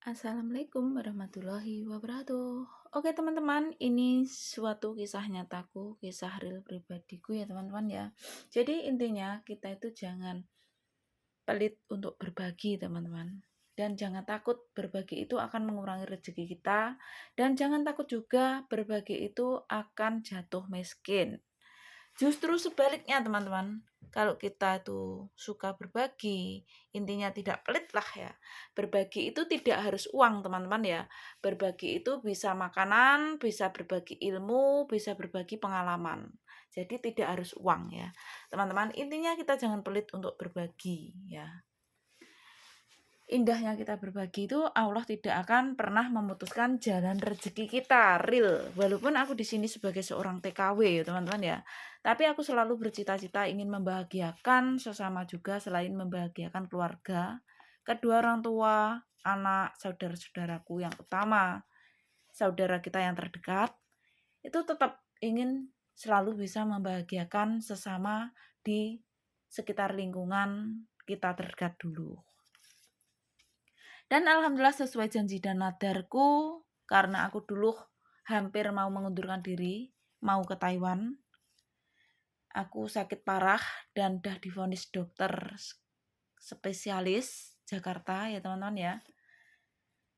Assalamualaikum warahmatullahi wabarakatuh. Oke teman-teman, ini suatu kisah nyataku, kisah real pribadiku ya teman-teman ya. Jadi intinya kita itu jangan pelit untuk berbagi teman-teman. Dan jangan takut berbagi itu akan mengurangi rezeki kita. Dan jangan takut juga berbagi itu akan jatuh miskin. Justru sebaliknya teman-teman, kalau kita itu suka berbagi, intinya tidak pelit lah ya. Berbagi itu tidak harus uang teman-teman ya. Berbagi itu bisa makanan, bisa berbagi ilmu, bisa berbagi pengalaman. Jadi tidak harus uang ya. Teman-teman, intinya kita jangan pelit untuk berbagi ya. Indahnya kita berbagi itu Allah tidak akan pernah memutuskan jalan rezeki kita real. Walaupun aku di sini sebagai seorang TKW ya teman-teman ya. Tapi aku selalu bercita-cita ingin membahagiakan sesama juga selain membahagiakan keluarga, kedua orang tua, anak, saudara-saudaraku yang utama, saudara kita yang terdekat, itu tetap ingin selalu bisa membahagiakan sesama di sekitar lingkungan kita terdekat dulu. Dan alhamdulillah sesuai janji dan nadarku, karena aku dulu hampir mau mengundurkan diri, mau ke Taiwan. Aku sakit parah dan dah divonis dokter spesialis Jakarta ya teman-teman ya.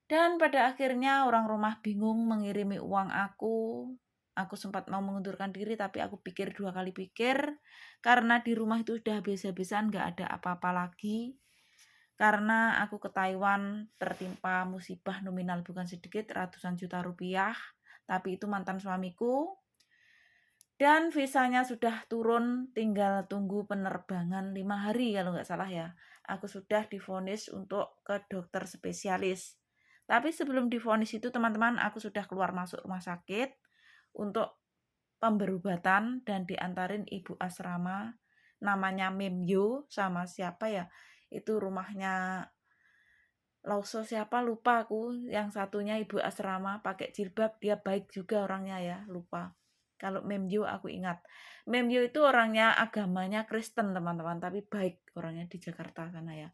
Dan pada akhirnya orang rumah bingung mengirimi uang aku. Aku sempat mau mengundurkan diri tapi aku pikir 2 kali pikir. Karena di rumah itu udah habis-habisan gak ada apa-apa lagi. Karena aku ke Taiwan tertimpa musibah nominal bukan sedikit ratusan juta rupiah, tapi itu mantan suamiku. Dan visanya sudah turun, tinggal tunggu penerbangan 5 hari kalau nggak salah ya. Aku sudah divonis untuk ke dokter spesialis. Tapi sebelum divonis itu teman-teman, aku sudah keluar masuk rumah sakit untuk pemberobatan dan diantarin ibu asrama namanya Mimyu sama siapa ya, itu rumahnya Lauso siapa lupa aku, yang satunya ibu asrama pakai jilbab, dia baik juga orangnya ya, lupa. Kalau Memyu aku ingat. Memyu itu orangnya agamanya Kristen teman-teman, tapi baik orangnya di Jakarta sana ya.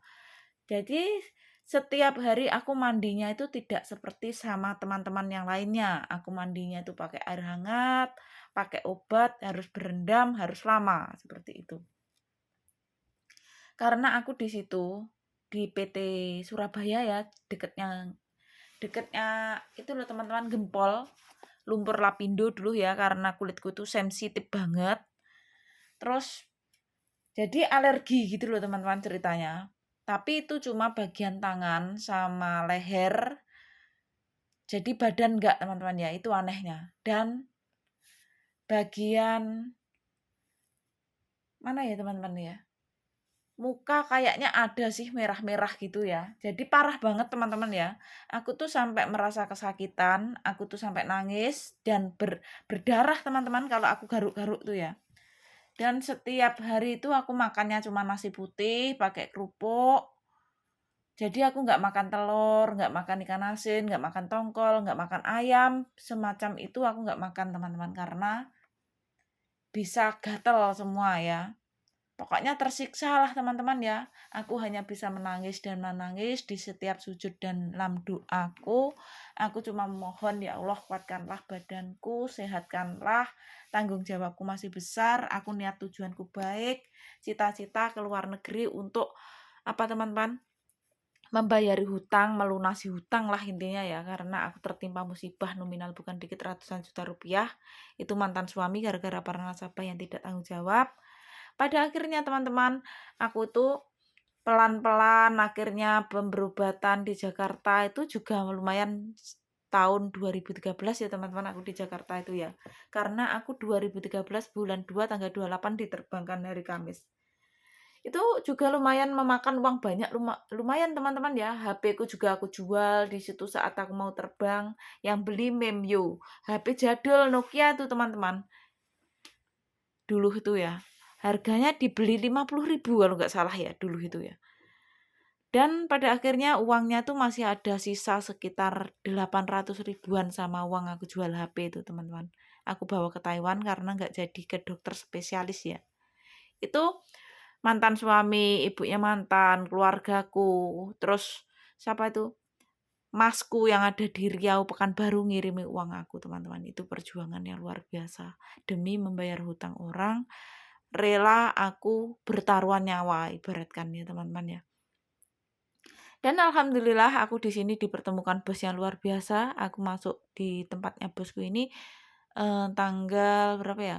Jadi setiap hari aku mandinya itu tidak seperti sama teman-teman yang lainnya. Aku mandinya itu pakai air hangat, pakai obat, harus berendam, harus lama seperti itu. Karena aku di situ di PT Surabaya ya, deketnya itu loh teman-teman, Gempol, lumpur lapindo dulu ya, karena kulitku tuh sensitif banget. Terus jadi alergi gitu loh teman-teman ceritanya. Tapi itu cuma bagian tangan sama leher. Jadi badan enggak teman-teman ya, itu anehnya. Dan bagian mana ya teman-teman ya? Muka kayaknya ada sih merah-merah gitu ya. Jadi parah banget teman-teman ya. Aku tuh sampai merasa kesakitan, aku tuh sampai nangis dan berdarah teman-teman kalau aku garuk-garuk tuh ya. Dan setiap hari itu aku makannya cuma nasi putih pakai kerupuk. Jadi aku nggak makan telur, nggak makan ikan asin, nggak makan tongkol, nggak makan ayam, semacam itu aku nggak makan teman-teman karena bisa gatel semua ya. Pokoknya tersiksa lah teman-teman ya. Aku hanya bisa menangis dan menangis di setiap sujud dan dalam doaku. Aku cuma memohon ya Allah, kuatkanlah badanku, sehatkanlah, tanggung jawabku masih besar, aku niat tujuanku baik, cita-cita ke luar negeri untuk apa teman-teman? Membayari hutang, melunasi hutang lah intinya ya, karena aku tertimpa musibah nominal bukan dikit ratusan juta rupiah. Itu mantan suami gara-gara para nasabah yang tidak tanggung jawab. Pada akhirnya teman-teman, aku tuh pelan-pelan akhirnya pemberobatan di Jakarta itu juga lumayan tahun 2013 ya teman-teman, aku di Jakarta itu ya. Karena aku 2013 bulan 2 tanggal 28 diterbangkan hari Kamis. Itu juga lumayan memakan uang banyak, lumayan teman-teman ya. HP ku juga aku jual di situ saat aku mau terbang. Yang beli Memyo, HP jadul Nokia tuh teman-teman. Dulu itu ya. Harganya dibeli 50.000 kalau nggak salah ya dulu itu ya. Dan pada akhirnya uangnya tuh masih ada sisa sekitar 800 ribuan sama uang aku jual HP itu teman-teman. Aku bawa ke Taiwan karena nggak jadi ke dokter spesialis ya. Itu mantan suami, ibunya mantan, keluargaku, terus siapa itu? masku yang ada di Riau, Pekanbaru ngirimi uang aku, teman-teman. Itu perjuangan yang luar biasa. Demi membayar hutang orang, rela aku bertaruhan nyawa, ibaratkan ya, teman-teman ya. Dan alhamdulillah aku di sini dipertemukan bos yang luar biasa. Aku masuk di tempatnya bosku ini tanggal berapa ya?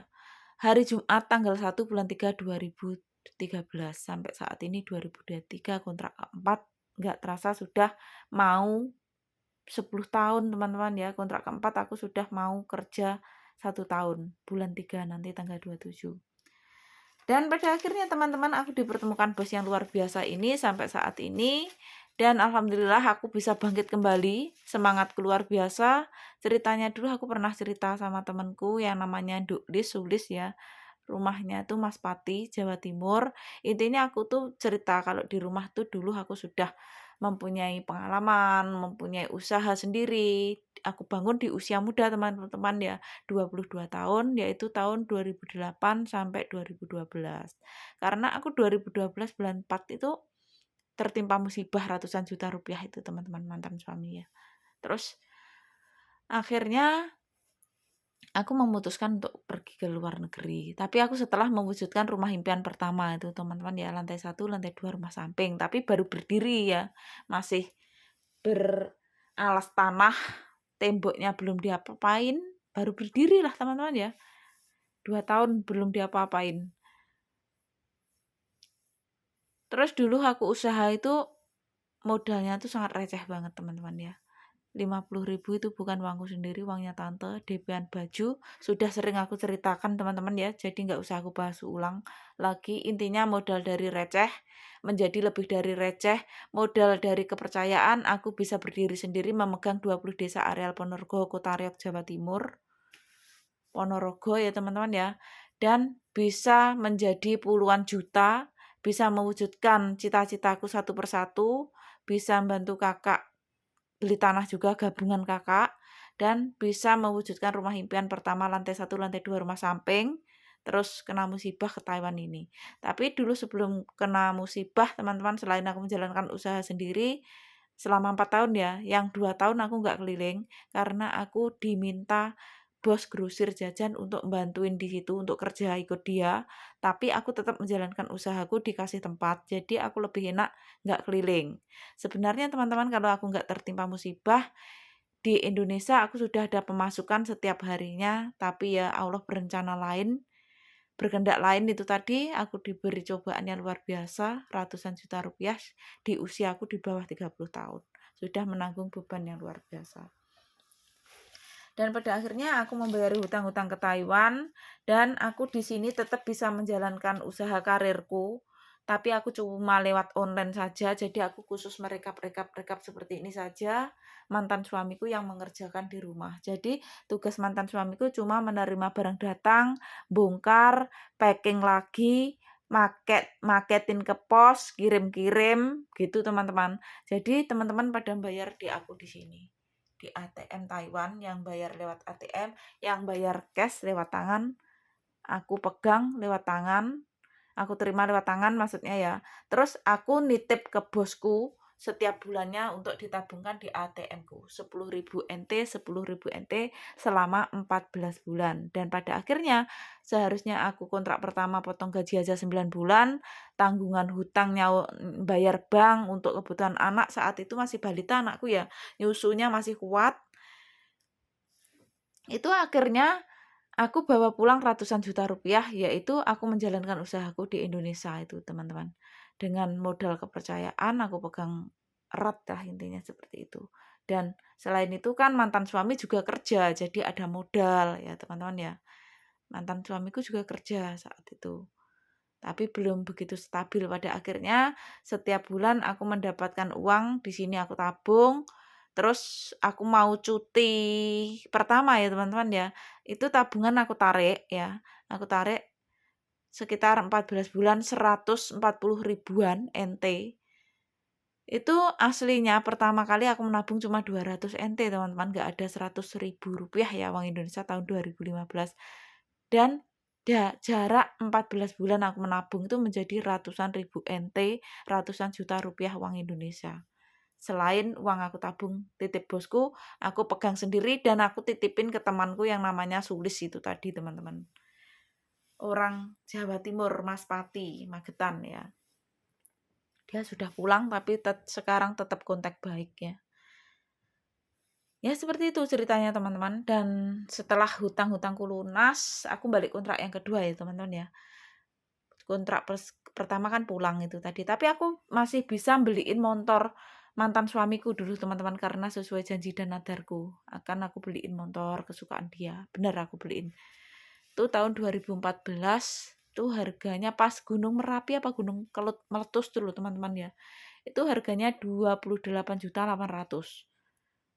Hari Jumat tanggal 1 bulan 3 2013 sampai saat ini 2023 kontrak keempat, nggak terasa sudah mau 10 tahun teman-teman ya. Kontrak keempat aku sudah mau kerja 1 tahun bulan 3 nanti tanggal 27. Dan pada akhirnya teman-teman aku dipertemukan bos yang luar biasa ini sampai saat ini. Dan alhamdulillah aku bisa bangkit kembali, semangat luar biasa. Ceritanya dulu aku pernah cerita sama temanku yang namanya Sulis ya. Rumahnya tuh Mas Pati, Jawa Timur. Intinya aku tuh cerita kalau di rumah tuh dulu aku sudah mempunyai pengalaman, mempunyai usaha sendiri. Aku bangun di usia muda teman-teman ya, 22 tahun, yaitu tahun 2008 sampai 2012. Karena aku 2012 bulan 4 itu tertimpa musibah ratusan juta rupiah itu teman-teman, mantan suami ya. Terus akhirnya aku memutuskan untuk pergi ke luar negeri. Tapi aku setelah mewujudkan rumah impian pertama itu teman-teman ya, lantai 1, lantai 2 rumah samping. Tapi baru berdiri ya, masih beralas tanah, temboknya belum diapa-apain, baru berdiri lah teman-teman ya. 2 tahun belum diapa-apain. Terus dulu aku usaha itu modalnya tuh sangat receh banget teman-teman ya. 50.000 itu bukan uangku sendiri, uangnya tante, DP-an baju. Sudah sering aku ceritakan teman-teman ya, jadi nggak usah aku bahas ulang lagi. Intinya modal dari receh menjadi lebih dari receh, modal dari kepercayaan. Aku bisa berdiri sendiri memegang 20 desa areal Ponorogo, Kota Riok, Jawa Timur. Ponorogo ya teman-teman ya. Dan bisa menjadi puluhan juta, bisa mewujudkan cita-citaku satu persatu, bisa membantu kakak beli tanah juga gabungan kakak, dan bisa mewujudkan rumah impian pertama lantai 1, lantai 2 rumah samping, terus kena musibah ke Taiwan ini. Tapi dulu sebelum kena musibah teman-teman, selain aku menjalankan usaha sendiri selama 4 tahun ya, yang 2 tahun aku nggak keliling karena aku diminta bos grosir jajan untuk bantuin di situ untuk kerja ikut dia, tapi aku tetap menjalankan usahaku dikasih tempat, jadi aku lebih enak nggak keliling. Sebenarnya teman-teman kalau aku nggak tertimpa musibah, di Indonesia aku sudah ada pemasukan setiap harinya, tapi ya Allah berencana lain, berkehendak lain itu tadi, aku diberi cobaan yang luar biasa, ratusan juta rupiah di usiaku di bawah 30 tahun. Sudah menanggung beban yang luar biasa. Dan pada akhirnya aku membayar hutang-hutang ke Taiwan dan aku di sini tetap bisa menjalankan usaha karirku. Tapi aku cuma lewat online saja, jadi aku khusus merekap seperti ini saja. Mantan suamiku yang mengerjakan di rumah. Jadi tugas mantan suamiku cuma menerima barang datang, bongkar, packing lagi, maketin ke pos, kirim-kirim gitu teman-teman. Jadi teman-teman pada bayar di aku di sini. Di ATM Taiwan, yang bayar lewat ATM, yang bayar cash lewat tangan, aku pegang lewat tangan, aku terima lewat tangan maksudnya ya. Terus aku nitip ke bosku setiap bulannya untuk ditabungkan di ATM-ku. 10.000 NT, 10.000 NT selama 14 bulan. Dan pada akhirnya seharusnya aku kontrak pertama potong gaji aja 9 bulan, tanggungan hutangnya bayar bank untuk kebutuhan anak, saat itu masih balita anakku ya, nyusunya masih kuat. Itu akhirnya aku bawa pulang ratusan juta rupiah, yaitu aku menjalankan usahaku di Indonesia itu teman-teman. Dengan modal kepercayaan aku pegang erat lah intinya seperti itu. Dan selain itu kan mantan suami juga kerja, jadi ada modal ya teman-teman ya. Mantan suamiku juga kerja saat itu. Tapi belum begitu stabil, pada akhirnya setiap bulan aku mendapatkan uang, di sini aku tabung. Terus aku mau cuti pertama ya teman-teman ya, itu tabungan aku tarik ya, aku tarik sekitar 14 bulan 140 ribuan NT. Itu aslinya pertama kali aku menabung cuma 200 NT teman-teman, nggak ada 100.000 rupiah ya uang Indonesia tahun 2015. Dan jarak 14 bulan aku menabung itu menjadi ratusan ribu NT, ratusan juta rupiah uang Indonesia. Selain uang aku tabung titip bosku, aku pegang sendiri dan aku titipin ke temanku yang namanya Sulis itu tadi, teman-teman. Orang Jawa Timur, Mas Pati, Magetan ya. Dia sudah pulang tapi sekarang tetap kontak baik ya. Ya seperti itu ceritanya teman-teman. Dan setelah hutang-hutangku lunas, aku balik kontrak yang kedua ya teman-teman ya. Kontrak pertama kan pulang itu tadi. Tapi aku masih bisa beliin motor mantan suamiku dulu teman-teman. Karena sesuai janji dan nadarku. Akan aku beliin motor kesukaan dia. Benar aku beliin. Itu tahun 2014. Itu harganya pas Gunung Merapi apa Gunung Kelut meletus dulu teman-teman ya. Itu harganya 28.800.000.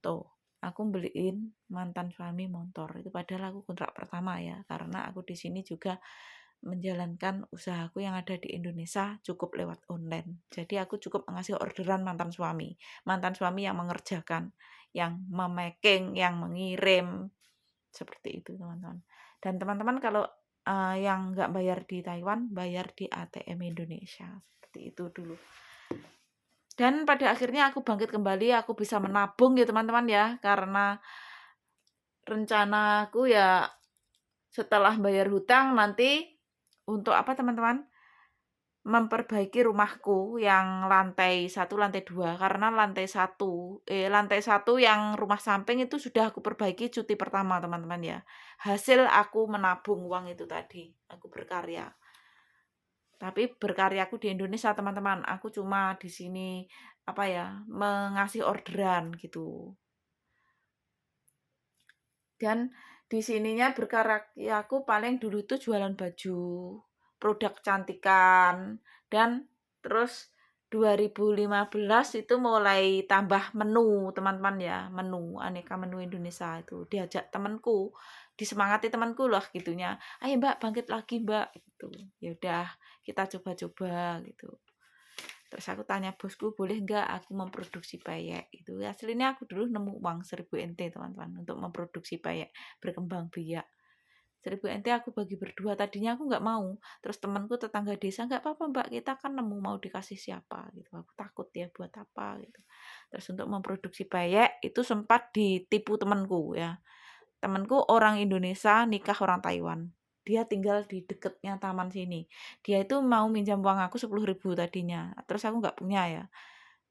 Tuh. Aku beliin mantan suami motor. Itu padahal aku kontrak pertama ya. Karena aku di sini juga menjalankan usahaku yang ada di Indonesia cukup lewat online. Jadi aku cukup mengasih orderan mantan suami. Mantan suami yang mengerjakan, yang memaking, yang mengirim. Seperti itu teman-teman. Dan teman-teman kalau yang nggak bayar di Taiwan, bayar di ATM Indonesia. Seperti itu dulu. Dan pada akhirnya aku bangkit kembali, aku bisa menabung ya teman-teman ya. Karena rencanaku ya setelah bayar hutang nanti untuk apa teman-teman? Memperbaiki rumahku yang lantai 1, lantai 2. Karena lantai 1 yang rumah samping itu sudah aku perbaiki cuti pertama teman-teman ya. Hasil aku menabung uang itu tadi, aku berkarya. Tapi berkaryaku di Indonesia teman-teman, aku cuma di sini mengasih orderan gitu. Dan di sininya berkaryaku paling dulu tuh jualan baju, produk kecantikan, dan terus 2015 itu mulai tambah menu teman-teman ya, menu aneka menu Indonesia itu diajak temanku, disemangati temanku lah gitunya, ayo mbak bangkit lagi mbak gitu. Ya udah kita coba-coba gitu. Terus aku tanya bosku, boleh nggak aku memproduksi peyek? Itu aslinya aku dulu nemu uang 1000 NT teman-teman untuk memproduksi peyek berkembang biak. 1000 NT aku bagi berdua, tadinya aku nggak mau. Terus temanku tetangga desa, nggak apa-apa mbak, kita kan nemu mau dikasih siapa gitu. Aku takut ya buat apa gitu. Terus untuk memproduksi peyek itu sempat ditipu temanku ya. Temanku orang Indonesia nikah orang Taiwan. Dia tinggal di deketnya taman sini. Dia itu mau minjam uang aku 10.000 tadinya. Terus aku nggak punya ya.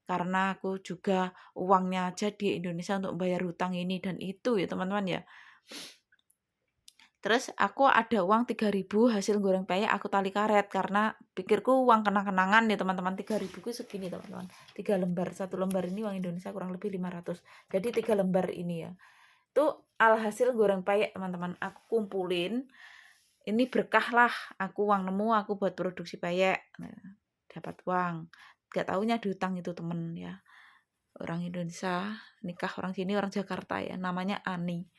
Karena aku juga uangnya aja di Indonesia untuk bayar hutang ini dan itu ya teman-teman ya. Terus aku ada uang 3.000 hasil goreng peyek aku tali karet karena pikirku uang kenang-kenangan ya teman-teman. 3.000 ku segini teman-teman. 3 lembar, 1 lembar ini uang Indonesia kurang lebih 500. Jadi 3 lembar ini ya. Itu alhasil goreng peyek teman-teman, aku kumpulin, ini berkah lah, aku uang nemu, aku buat produksi peyek, nah, dapat uang, gak taunya diutang itu temen ya, orang Indonesia, nikah orang sini, orang Jakarta ya, namanya Ani.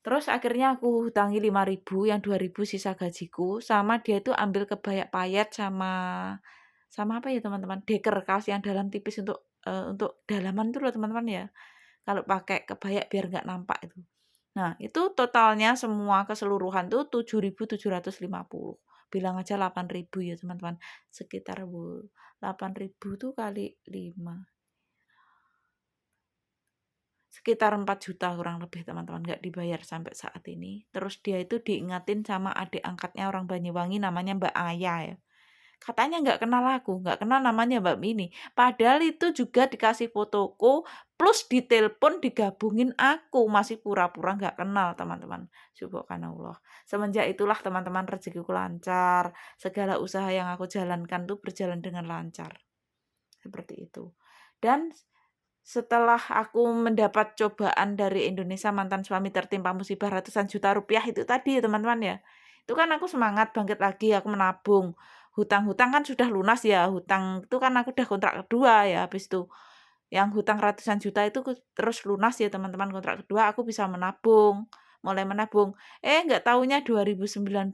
Terus akhirnya aku hutangi 5.000, yang 2.000 sisa gajiku, sama dia itu ambil kebaya payet sama apa ya teman-teman, deker kaos yang dalam tipis untuk dalaman itu loh teman-teman ya. Kalau pakai kebaya biar nggak nampak itu. Nah, itu totalnya semua keseluruhan tuh 7.750. Bilang aja 8.000 ya, teman-teman. Sekitar 8.000 tuh kali 5. Sekitar 4 juta kurang lebih, teman-teman. Nggak dibayar sampai saat ini. Terus dia itu diingatin sama adik angkatnya orang Banyuwangi namanya Mbak Aya ya. Katanya nggak kenal aku, nggak kenal namanya Mbak Mini. Padahal itu juga dikasih fotoku, plus ditelepon digabungin aku. Masih pura-pura nggak kenal teman-teman. Subhanallah. Semenjak itulah teman-teman rezekiku lancar. Segala usaha yang aku jalankan tuh berjalan dengan lancar. Seperti itu. Dan setelah aku mendapat cobaan dari Indonesia, mantan suami tertimpa musibah ratusan juta rupiah itu tadi ya teman-teman ya. Itu kan aku semangat bangkit lagi, aku menabung. Hutang-hutang kan sudah lunas ya, hutang itu kan aku udah kontrak kedua ya, habis itu yang hutang ratusan juta itu terus lunas ya teman-teman, kontrak kedua aku bisa menabung, mulai menabung. Nggak taunya 2019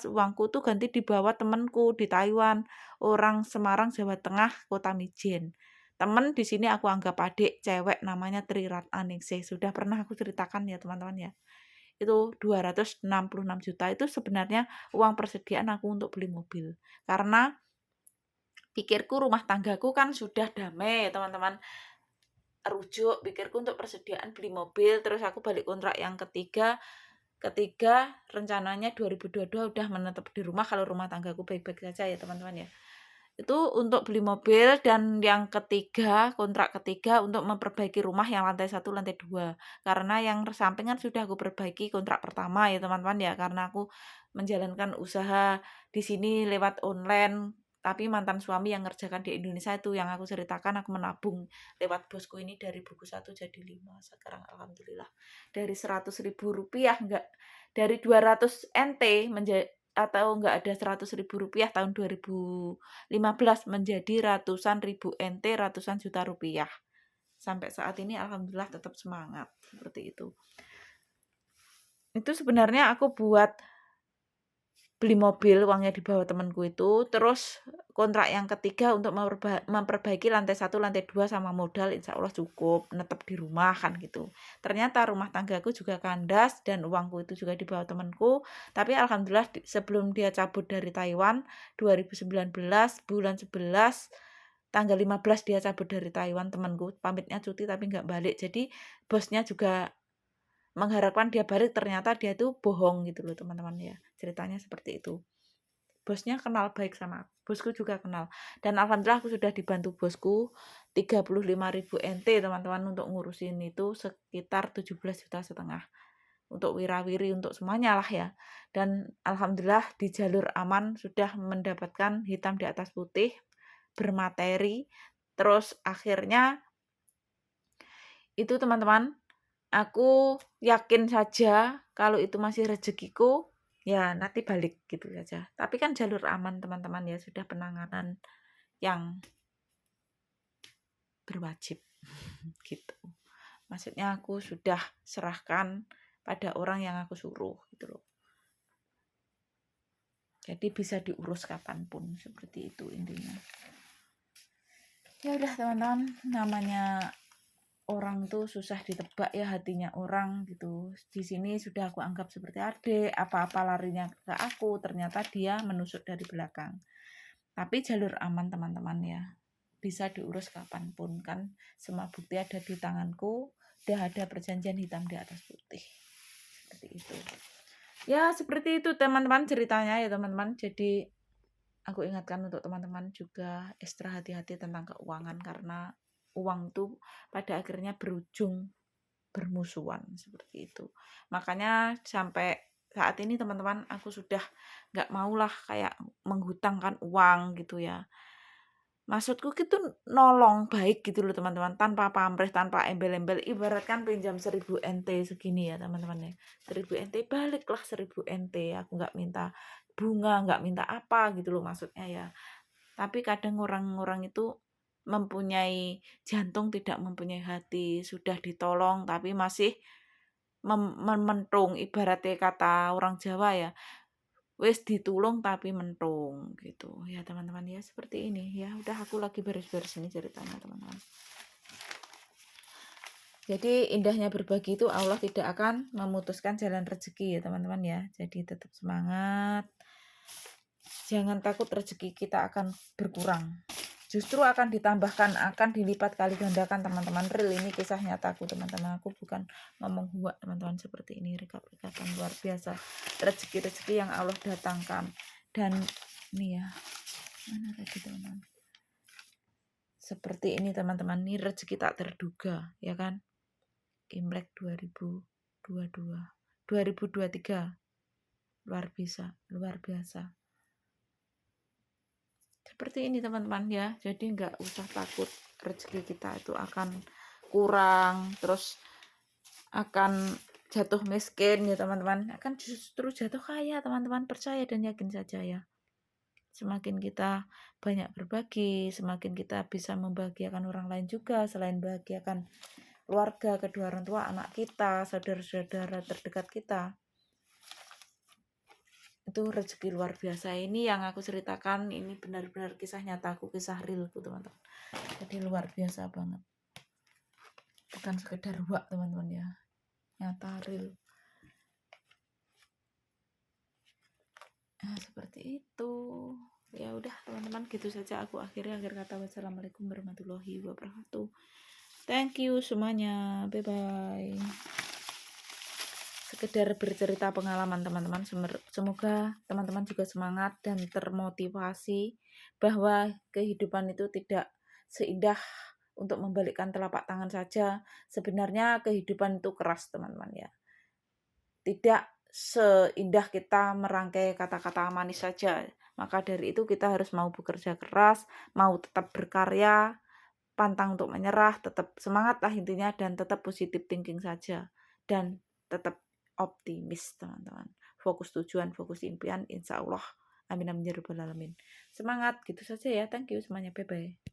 uangku tuh ganti dibawa temanku di Taiwan, orang Semarang, Jawa Tengah, Kota Mijen. Temen di sini aku anggap adik, cewek namanya Tri Ratnaningsih. Sudah pernah aku ceritakan ya teman-teman ya. Itu 266 juta itu sebenarnya uang persediaan aku untuk beli mobil. Karena pikirku rumah tanggaku kan sudah damai teman-teman, rujuk pikirku untuk persediaan beli mobil, terus aku balik kontrak yang ketiga rencananya 2022 udah menetap di rumah kalau rumah tanggaku baik-baik saja ya teman-teman ya. Itu untuk beli mobil, dan yang ketiga, kontrak ketiga untuk memperbaiki rumah yang lantai 1, lantai 2. Karena yang sampingan sudah aku perbaiki kontrak pertama ya teman-teman ya, karena aku menjalankan usaha di sini lewat online, tapi mantan suami yang ngerjakan di Indonesia itu yang aku ceritakan, aku menabung lewat bosku ini dari buku 1 jadi 5. Sekarang alhamdulillah dari 100.000 rupiah dari 200 NT atau enggak ada 100.000 rupiah tahun 2015 menjadi ratusan ribu NT, ratusan juta rupiah. Sampai saat ini alhamdulillah tetap semangat seperti itu. Itu sebenarnya aku buat beli mobil, uangnya di bawah temanku itu, terus kontrak yang ketiga untuk memperbaiki lantai 1, lantai 2 sama modal insya Allah cukup, netep di rumah kan gitu. Ternyata rumah tanggaku juga kandas dan uangku itu juga di bawah temanku, tapi alhamdulillah sebelum dia cabut dari Taiwan 2019 bulan 11 tanggal 15 dia cabut dari Taiwan, temanku pamitnya cuti tapi nggak balik. Jadi bosnya juga mengharapkan dia balik, ternyata dia itu bohong gitu loh teman-teman ya. Ceritanya seperti itu. Bosnya kenal baik sama aku. Bosku juga kenal. Dan alhamdulillah aku sudah dibantu bosku 35.000 NT teman-teman untuk ngurusin itu sekitar 17,5 juta. Untuk wirawiri, untuk semuanya lah ya. Dan alhamdulillah di jalur aman sudah mendapatkan hitam di atas putih, bermateri. Terus akhirnya itu teman-teman, aku yakin saja kalau itu masih rezekiku, ya nanti balik gitu saja. Tapi kan jalur aman teman-teman ya, sudah penanganan yang berwajib gitu. Maksudnya aku sudah serahkan pada orang yang aku suruh gitu loh. Jadi bisa diurus kapanpun, seperti itu intinya. Ya udah teman-teman, namanya orang tuh susah ditebak ya hatinya orang gitu. Di sini sudah aku anggap seperti adik, apa-apa larinya ke aku, ternyata dia menusuk dari belakang. Tapi jalur aman teman-teman ya, bisa diurus kapanpun kan, semua bukti ada di tanganku, udah ada perjanjian hitam di atas putih. Seperti itu. Ya seperti itu teman-teman ceritanya ya teman-teman. Jadi aku ingatkan untuk teman-teman juga ekstra hati-hati tentang keuangan, karena uang itu pada akhirnya berujung bermusuhan seperti itu. Makanya sampai saat ini teman-teman aku sudah nggak maulah kayak menghutangkan uang gitu ya. Maksudku gitu nolong baik gitu loh teman-teman, tanpa pamrih, tanpa embel-embel. Ibaratkan pinjam 1000 NT segini ya teman-teman ya. 1000 NT baliklah 1000 NT. Aku nggak minta bunga, nggak minta apa gitu loh maksudnya ya. Tapi kadang orang-orang itu mempunyai jantung tidak mempunyai hati, sudah ditolong tapi masih mementung, ibaratnya kata orang Jawa ya, wis ditulung tapi mentung gitu ya teman-teman ya. Seperti ini ya, udah aku lagi beres-beres ini ceritanya teman-teman. Jadi indahnya berbagi itu Allah tidak akan memutuskan jalan rezeki ya teman-teman ya. Jadi tetap semangat, jangan takut rezeki kita akan berkurang, justru akan ditambahkan, akan dilipat kali gandakan teman-teman. Real ini kisah nyataku teman-teman, aku bukan ngomong huak teman-teman. Seperti ini rekap-rekapan luar biasa rezeki-rezeki yang Allah datangkan. Dan ini ya, mana tadi teman-teman, seperti ini teman-teman, ini rezeki tak terduga ya kan. Imlek 2022 2023 luar biasa. Seperti ini teman-teman ya. Jadi nggak usah takut rezeki kita itu akan kurang, terus akan jatuh miskin ya teman-teman. Akan justru jatuh kaya teman-teman, percaya dan yakin saja ya. Semakin kita banyak berbagi, semakin kita bisa membahagiakan orang lain juga, selain bahagiakan keluarga, kedua orang tua, anak kita, saudara-saudara terdekat kita. Itu rezeki luar biasa. Ini yang aku ceritakan, ini benar-benar kisah nyataku, kisah realku teman-teman. Jadi luar biasa banget, bukan sekedar huak teman-teman ya, nyata real. Nah, seperti itu. Ya udah teman-teman, gitu saja aku akhiri. Akhir kata, wassalamualaikum warahmatullahi wabarakatuh. Thank you semuanya, bye bye. Sekedar bercerita pengalaman teman-teman, semoga teman-teman juga semangat dan termotivasi bahwa kehidupan itu tidak seindah untuk membalikkan telapak tangan saja. Sebenarnya kehidupan itu keras teman-teman ya, tidak seindah kita merangkai kata-kata manis saja. Maka dari itu kita harus mau bekerja keras, mau tetap berkarya, pantang untuk menyerah, tetap semangat lah intinya, dan tetap positive thinking saja. Dan tetap optimis teman-teman. Fokus tujuan, fokus impian, insya Allah. Amin amin ya rabbal alamin. Semangat, gitu saja ya. Thank you semuanya. Bye-bye.